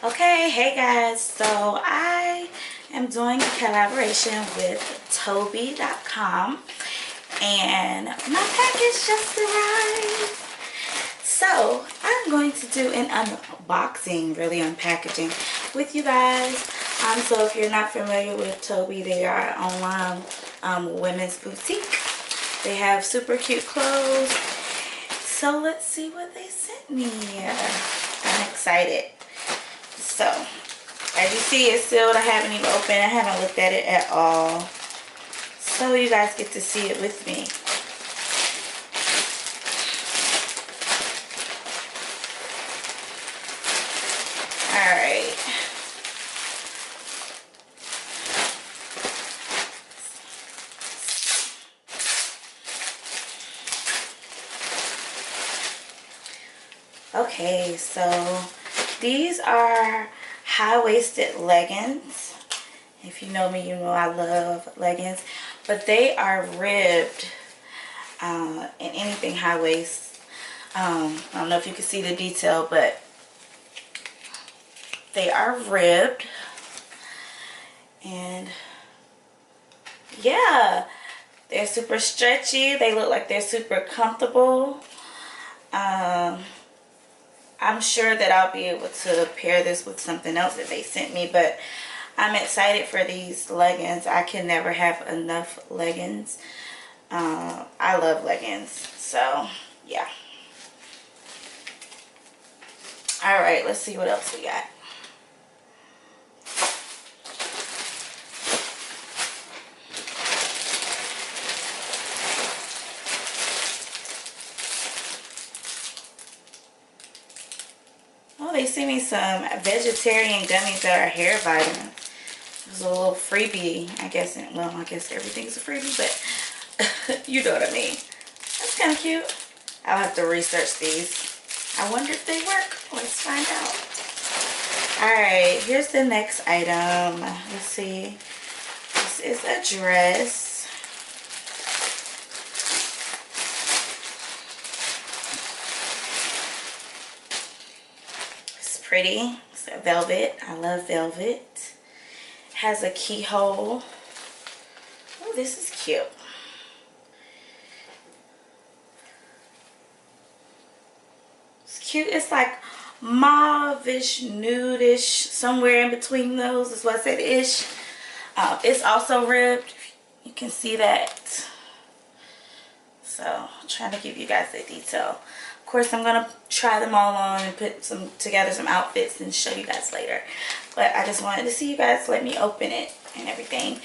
Okay, hey guys, so I am doing a collaboration with TOBI.com and my package just arrived. So I'm going to do an unboxing, really unpackaging with you guys. So if you're not familiar with TOBI, they are an online women's boutique. They have super cute clothes. So let's see what they sent me. I'm excited. So, as you see, it's sealed. I haven't even opened it. I haven't looked at it at all. So you guys get to see it with me. Alright. Okay, so these are high-waisted leggings. If you know me, you know I love leggings. But they are ribbed in anything high waist. I don't know if you can see the detail, but they are ribbed. And yeah, they're super stretchy. They look like they're super comfortable. I'm sure that I'll be able to pair this with something else that they sent me, but I'm excited for these leggings. I can never have enough leggings. I love leggings, so yeah. Alright, let's see what else we got. Oh, they sent me some vegetarian gummies that are hair vitamins. It was a little freebie, I guess. Well, I guess everything's a freebie, but you know what I mean. That's kind of cute. I'll have to research these. I wonder if they work. Let's find out. Alright, here's the next item. Let's see. This is a dress. Pretty. It's velvet. I love velvet. Has a keyhole. Oh, this is cute. It's cute. It's like mauve-ish, nude-ish, somewhere in between those is what I said ish. It's also ribbed. You can see that. So I'm trying to give you guys the detail. Of course, I'm gonna try them all on and put together some outfits and show you guys later. But I just wanted to see you guys let me open it and everything.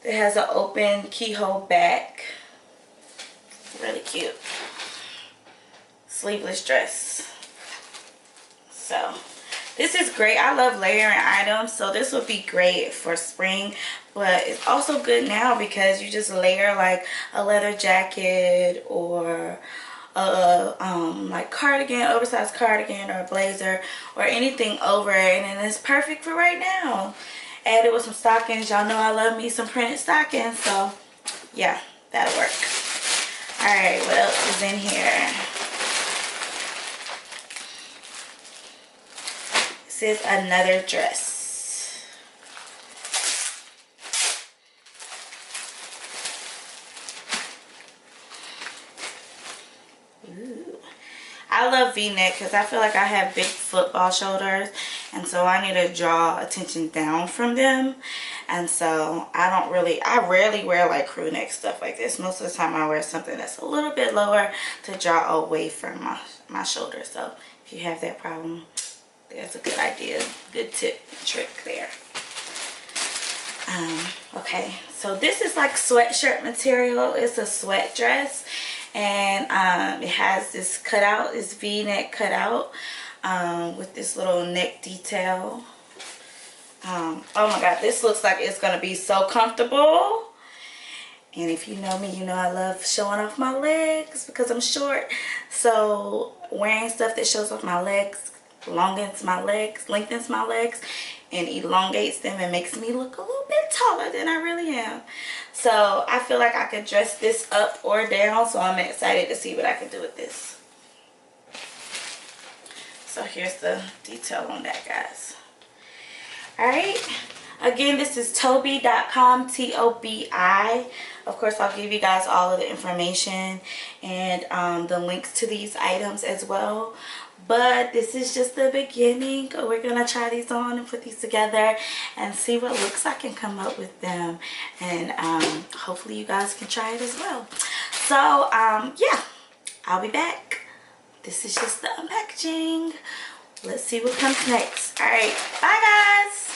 It has an open keyhole back. Really cute. Sleeveless dress. So this is great. I love layering items, so this would be great for spring. But it's also good now because you just layer like a leather jacket or like cardigan, oversized cardigan or a blazer or anything over it, and then it's perfect for right now. Add it with some stockings. Y'all know I love me some printed stockings, so yeah, that'll work. Alright, what else is in here? This is another dress. I love V-neck because I feel like I have big football shoulders, and so I need to draw attention down from them. And so I rarely wear like crew neck stuff like this. Most of the time I wear something that's a little bit lower to draw away from my shoulders. So if you have that problem, there's a good idea, good tip and trick there. Okay, so this is like sweatshirt material. It's a sweat dress. And it has this cutout, this V-neck cutout with this little neck detail. Oh my god, this looks like it's going to be so comfortable. And if you know me, you know I love showing off my legs because I'm short. So wearing stuff that shows off my legs lengthens my legs, and elongates them and makes me look a little bit taller than I really am. So I feel like I could dress this up or down, so I'm excited to see what I can do with this. So here's the detail on that, guys. All right. Again, this is TOBI.com, TOBI. Of course, I'll give you guys all of the information and the links to these items as well. But this is just the beginning. We're going to try these on and put these together and see what looks I can come up with them. And hopefully you guys can try it as well. So, yeah, I'll be back. This is just the unpackaging. Let's see what comes next. All right, bye guys.